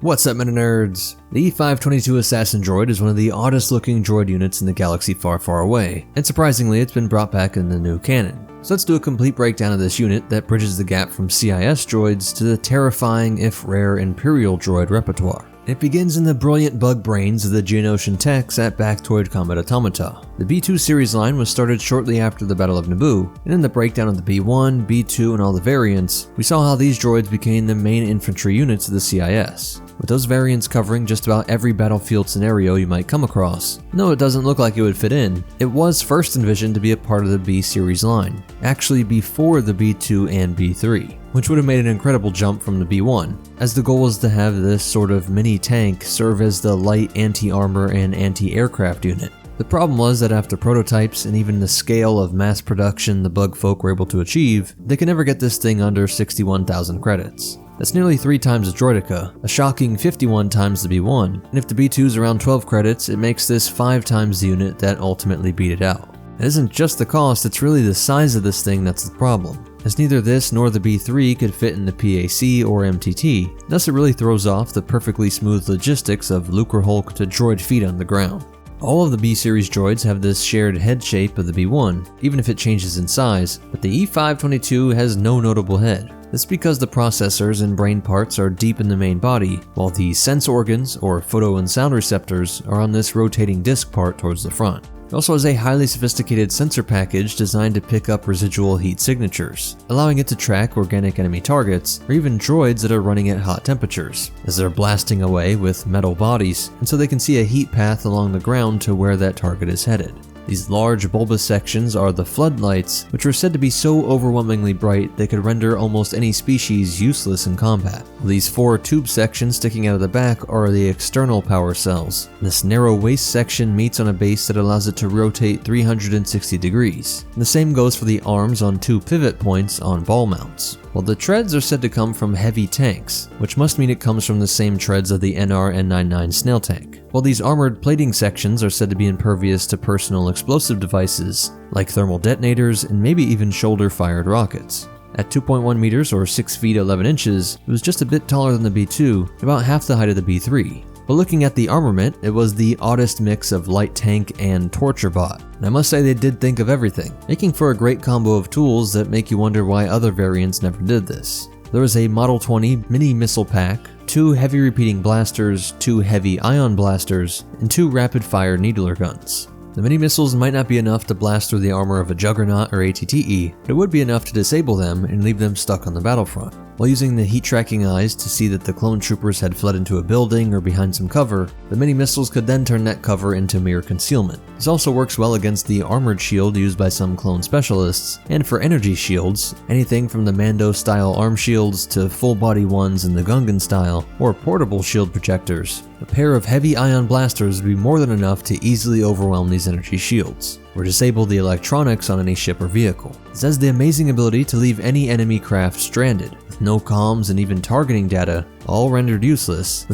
What's up, meta nerds? The E522 assassin droid is one of the oddest looking droid units in the galaxy far, far away, and surprisingly it's been brought back in the new canon. So let's do a complete breakdown of this unit that bridges the gap from CIS droids to the terrifying, if rare, Imperial droid repertoire. It begins in the brilliant bug brains of the Geonosian techs at Bactoid Combat Automata. The B2 series line was started shortly after the Battle of Naboo, and in the breakdown of the B1, B2, and all the variants, we saw how these droids became the main infantry units of the CIS, with those variants covering just about every battlefield scenario you might come across. No, it doesn't look like it would fit in. It was first envisioned to be a part of the B series line, actually before the B2 and B3. Which would have made an incredible jump from the B1, as the goal was to have this sort of mini tank serve as the light anti-armor and anti-aircraft unit. The problem was that after prototypes and even the scale of mass production the bug folk were able to achieve, they could never get this thing under 61,000 credits. That's nearly 3 times the Droidica, a shocking 51 times the B1, and if the B2 is around 12 credits, it makes this 5 times the unit that ultimately beat it out. It isn't just the cost, it's really the size of this thing that's the problem, as neither this nor the B3 could fit in the PAC or MTT, thus it really throws off the perfectly smooth logistics of Lucrehulk to droid feet on the ground. All of the B-series droids have this shared head shape of the B1, even if it changes in size, but the E522 has no notable head. This is because the processors and brain parts are deep in the main body, while the sense organs, or photo and sound receptors, are on this rotating disc part towards the front. It also has a highly sophisticated sensor package designed to pick up residual heat signatures, allowing it to track organic enemy targets, or even droids that are running at hot temperatures, as they're blasting away with metal bodies, and so they can see a heat path along the ground to where that target is headed. These large bulbous sections are the floodlights, which are said to be so overwhelmingly bright they could render almost any species useless in combat. These 4 tube sections sticking out of the back are the external power cells. This narrow waist section meets on a base that allows it to rotate 360 degrees. And the same goes for the arms on 2 pivot points on ball mounts. While the treads are said to come from heavy tanks, which must mean it comes from the same treads of the NR-N99 snail tank. While these armored plating sections are said to be impervious to personal explosive devices, like thermal detonators and maybe even shoulder-fired rockets. At 2.1 meters or 6 feet 11 inches, it was just a bit taller than the B2, and about half the height of the B3. But looking at the armament, it was the oddest mix of light tank and torture bot. And I must say they did think of everything, making for a great combo of tools that make you wonder why other variants never did this. There was a Model 20 mini missile pack, 2 heavy repeating blasters, 2 heavy ion blasters, and 2 rapid fire needler guns. The mini missiles might not be enough to blast through the armor of a Juggernaut or ATTE, but it would be enough to disable them and leave them stuck on the battlefront. While using the heat tracking eyes to see that the clone troopers had fled into a building or behind some cover, the mini missiles could then turn that cover into mere concealment. This also works well against the armored shield used by some clone specialists, and for energy shields, anything from the Mando style arm shields to full body ones in the Gungan style, or portable shield projectors. A pair of heavy ion blasters would be more than enough to easily overwhelm these energy shields, or disable the electronics on any ship or vehicle. This has the amazing ability to leave any enemy craft stranded, with no comms and even targeting data all rendered useless,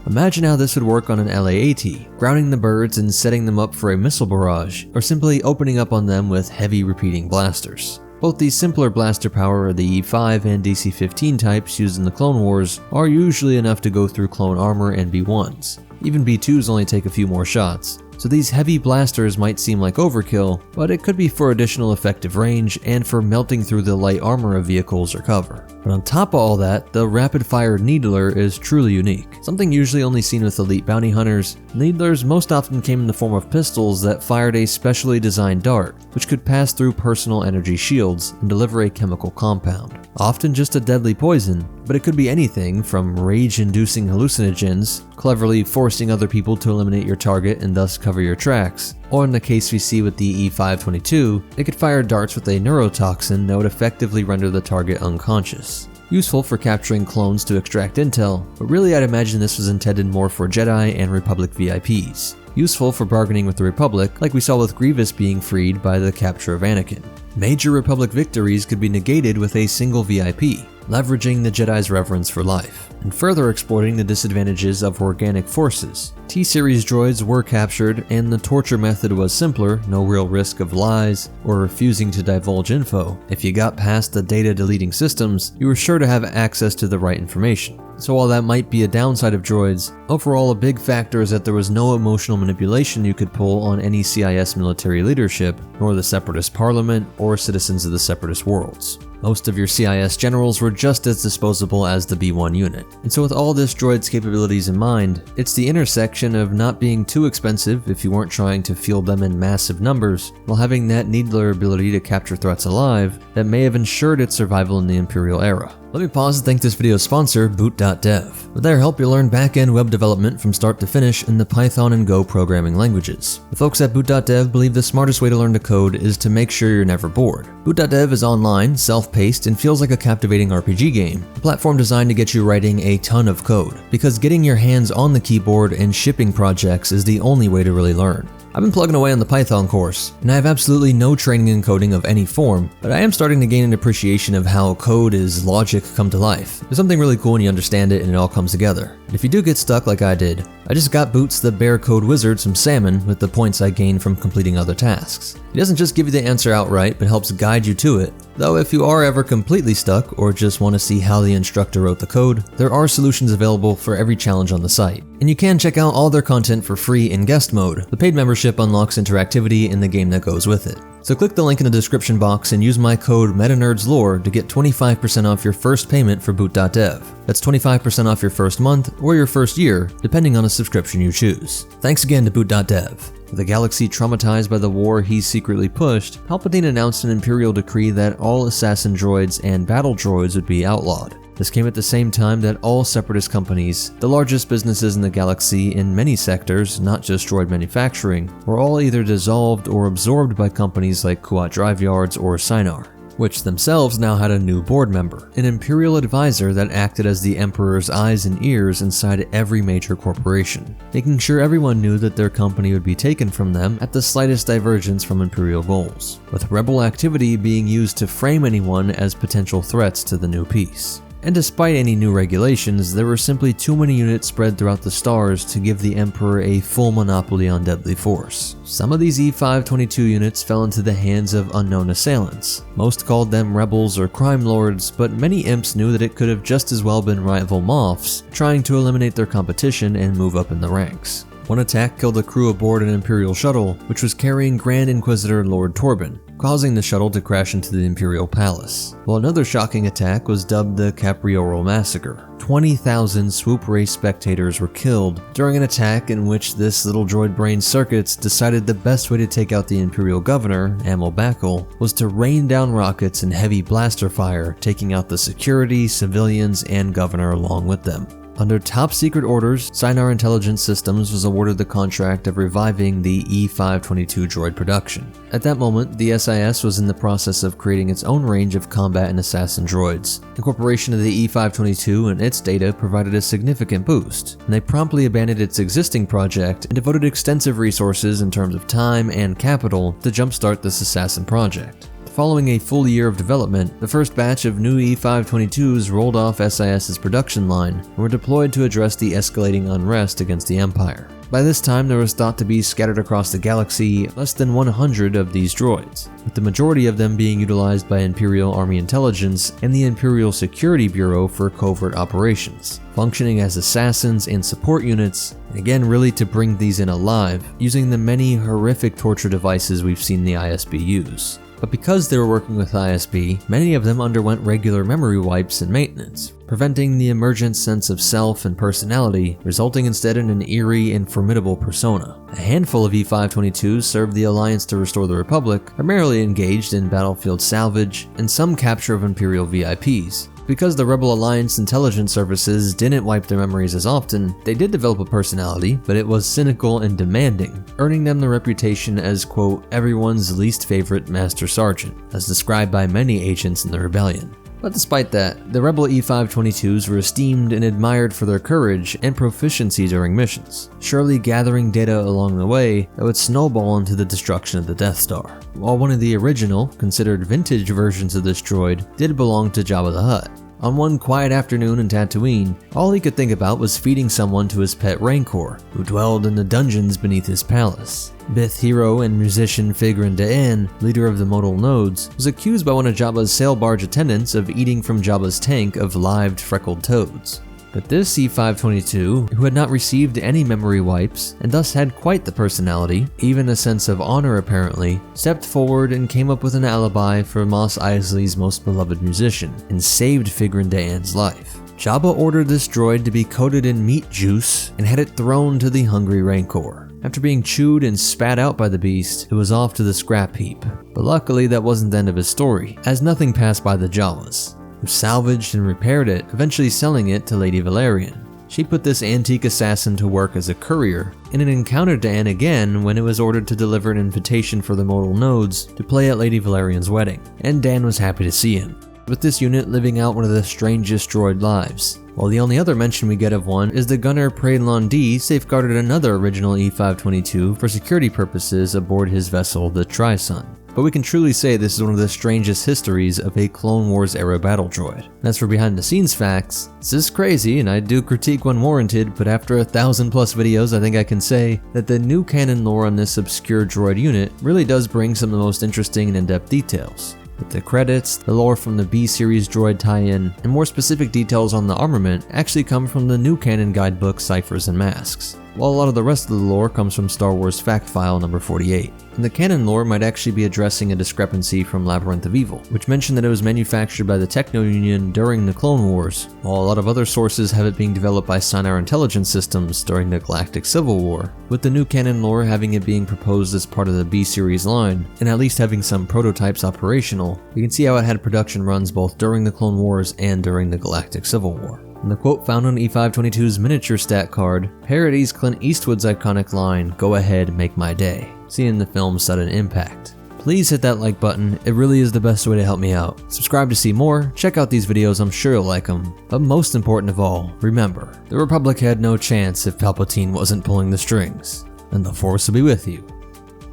Imagine how this would work on an LA-AT, grounding the birds and setting them up for a missile barrage, or simply opening up on them with heavy repeating blasters. Both the simpler blaster power of the E5 and DC-15 types used in the Clone Wars are usually enough to go through clone armor and B1s. Even B2s only take a few more shots, so these heavy blasters might seem like overkill, but it could be for additional effective range and for melting through the light armor of vehicles or cover. But on top of all that, the rapid-fire needler is truly unique. Something usually only seen with elite bounty hunters, needlers most often came in the form of pistols that fired a specially designed dart, which could pass through personal energy shields and deliver a chemical compound. Often just a deadly poison, but it could be anything from rage-inducing hallucinogens, cleverly forcing other people to eliminate your target and thus cover your tracks, or in the case we see with the E522, it could fire darts with a neurotoxin that would effectively render the target unconscious. Useful for capturing clones to extract intel, but really I'd imagine this was intended more for Jedi and Republic VIPs. Useful for bargaining with the Republic, like we saw with Grievous being freed by the capture of Anakin. Major Republic victories could be negated with a single VIP. leveraging the Jedi's reverence for life, and further exploiting the disadvantages of organic forces. T-Series droids were captured, and the torture method was simpler, no real risk of lies or refusing to divulge info. If you got past the data deleting systems, you were sure to have access to the right information. So while that might be a downside of droids, overall a big factor is that there was no emotional manipulation you could pull on any CIS military leadership, nor the Separatist Parliament, or citizens of the Separatist worlds. Most of your CIS generals were just as disposable as the B1 unit. And so with all this droid's capabilities in mind, it's the intersection of not being too expensive if you weren't trying to field them in massive numbers, while having that needler ability to capture threats alive that may have ensured its survival in the Imperial era. Let me pause and thank this video's sponsor, Boot.dev. With their help, you'll learn back-end web development from start to finish in the Python and Go programming languages. The folks at Boot.dev believe the smartest way to learn to code is to make sure you're never bored. Boot.dev is online, self-paced, and feels like a captivating RPG game, a platform designed to get you writing a ton of code, because getting your hands on the keyboard and shipping projects is the only way to really learn. I've been plugging away on the Python course, and I have absolutely no training in coding of any form, but I am starting to gain an appreciation of how code is logic come to life. There's something really cool when you understand it and it all comes together. And if you do get stuck like I did, I just got Boots the Bear Code Wizard some salmon with the points I gained from completing other tasks. He doesn't just give you the answer outright, but helps guide you to it. Though if you are ever completely stuck or just want to see how the instructor wrote the code, there are solutions available for every challenge on the site. And you can check out all their content for free in guest mode. The paid membership unlocks interactivity in the game that goes with it. So click the link in the description box and use my code MetaNerdsLore to get 25% off your first payment for Boot.dev. That's 25% off your first month or your first year, depending on a subscription you choose. Thanks again to Boot.dev. With the galaxy traumatized by the war he secretly pushed, Palpatine announced an Imperial decree that all assassin droids and battle droids would be outlawed. This came at the same time that all Separatist companies, the largest businesses in the galaxy in many sectors, not just droid manufacturing, were all either dissolved or absorbed by companies like Kuat Drive Yards or Sinar, which themselves now had a new board member, an Imperial advisor that acted as the Emperor's eyes and ears inside every major corporation, making sure everyone knew that their company would be taken from them at the slightest divergence from Imperial goals, with rebel activity being used to frame anyone as potential threats to the new peace. And despite any new regulations, there were simply too many units spread throughout the stars to give the Emperor a full monopoly on deadly force. Some of these E522 units fell into the hands of unknown assailants. Most called them rebels or crime lords, but many imps knew that it could have just as well been rival Moffs, trying to eliminate their competition and move up in the ranks. One attack killed a crew aboard an Imperial shuttle, which was carrying Grand Inquisitor Lord Torben, causing the shuttle to crash into the Imperial Palace. While another shocking attack was dubbed the Caprioro Massacre. 20,000 swoop race spectators were killed during an attack in which this little droid brain circuits decided the best way to take out the Imperial governor, Amel Bakul, was to rain down rockets and heavy blaster fire, taking out the security, civilians, and governor along with them. Under top-secret orders, Sinar Intelligence Systems was awarded the contract of reviving the E522 droid production. At that moment, the SIS was in the process of creating its own range of combat and assassin droids. Incorporation of the E522 and its data provided a significant boost, and they promptly abandoned its existing project and devoted extensive resources in terms of time and capital to jumpstart this assassin project. Following a full year of development, the first batch of new E522s rolled off SIS's production line and were deployed to address the escalating unrest against the Empire. By this time, there was thought to be scattered across the galaxy less than 100 of these droids, with the majority of them being utilized by Imperial Army Intelligence and the Imperial Security Bureau for covert operations, functioning as assassins and support units, and again really to bring these in alive, using the many horrific torture devices we've seen the ISB use. But because they were working with ISB, many of them underwent regular memory wipes and maintenance, preventing the emergent sense of self and personality, resulting instead in an eerie and formidable persona. A handful of E522s served the Alliance to restore the Republic, primarily engaged in battlefield salvage and some capture of Imperial VIPs. Because the Rebel Alliance intelligence services didn't wipe their memories as often, they did develop a personality, but it was cynical and demanding, earning them the reputation as, quote, everyone's least favorite Master Sergeant, as described by many agents in the rebellion. But despite that, the Rebel E522s were esteemed and admired for their courage and proficiency during missions, surely gathering data along the way that would snowball into the destruction of the Death Star. While one of the original, considered vintage versions of this droid did belong to Jabba the Hutt. On one quiet afternoon in Tatooine, all he could think about was feeding someone to his pet Rancor, who dwelled in the dungeons beneath his palace. Bith hero and musician Figrin D'an, leader of the modal nodes, was accused by one of Jabba's sail barge attendants of eating from Jabba's tank of lived freckled toads. But this E522, who had not received any memory wipes, and thus had quite the personality, even a sense of honor apparently, stepped forward and came up with an alibi for Mos Eisley's most beloved musician, and saved Figrin D'an's life. Jabba ordered this droid to be coated in meat juice and had it thrown to the hungry Rancor. After being chewed and spat out by the beast, it was off to the scrap heap. But luckily that wasn't the end of his story, as nothing passed by the Jawas, who salvaged and repaired it, eventually selling it to Lady Valerian. She put this antique assassin to work as a courier, and it encountered Dan again when it was ordered to deliver an invitation for the modal nodes to play at Lady Valerian's wedding, and Dan was happy to see him, with this unit living out one of the strangest droid lives. While the only other mention we get of one is the gunner Praedlon D safeguarded another original E522 for security purposes aboard his vessel, the Tri-Sun. But we can truly say this is one of the strangest histories of a Clone Wars era battle droid. As for behind the scenes facts, this is crazy and I do critique when warranted, but after 1,000+ videos I think I can say that the new canon lore on this obscure droid unit really does bring some of the most interesting and in-depth details. With the credits, the lore from the B-series droid tie-in, and more specific details on the armament actually come from the new canon guidebook Ciphers and Masks, while a lot of the rest of the lore comes from Star Wars Fact File number 48. And the canon lore might actually be addressing a discrepancy from Labyrinth of Evil, which mentioned that it was manufactured by the Techno Union during the Clone Wars, while a lot of other sources have it being developed by Sinar Intelligence Systems during the Galactic Civil War, with the new canon lore having it being proposed as part of the B-series line, and at least having some prototypes operational. We can see how it had production runs both during the Clone Wars and during the Galactic Civil War. And the quote found on E522's miniature stat card parodies Clint Eastwood's iconic line, "Go ahead, make my day," seen in the film's sudden impact. Please hit that like button, it really is the best way to help me out. Subscribe to see more, check out these videos, I'm sure you'll like them. But most important of all, remember, the Republic had no chance if Palpatine wasn't pulling the strings. And the Force will be with you,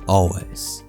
always.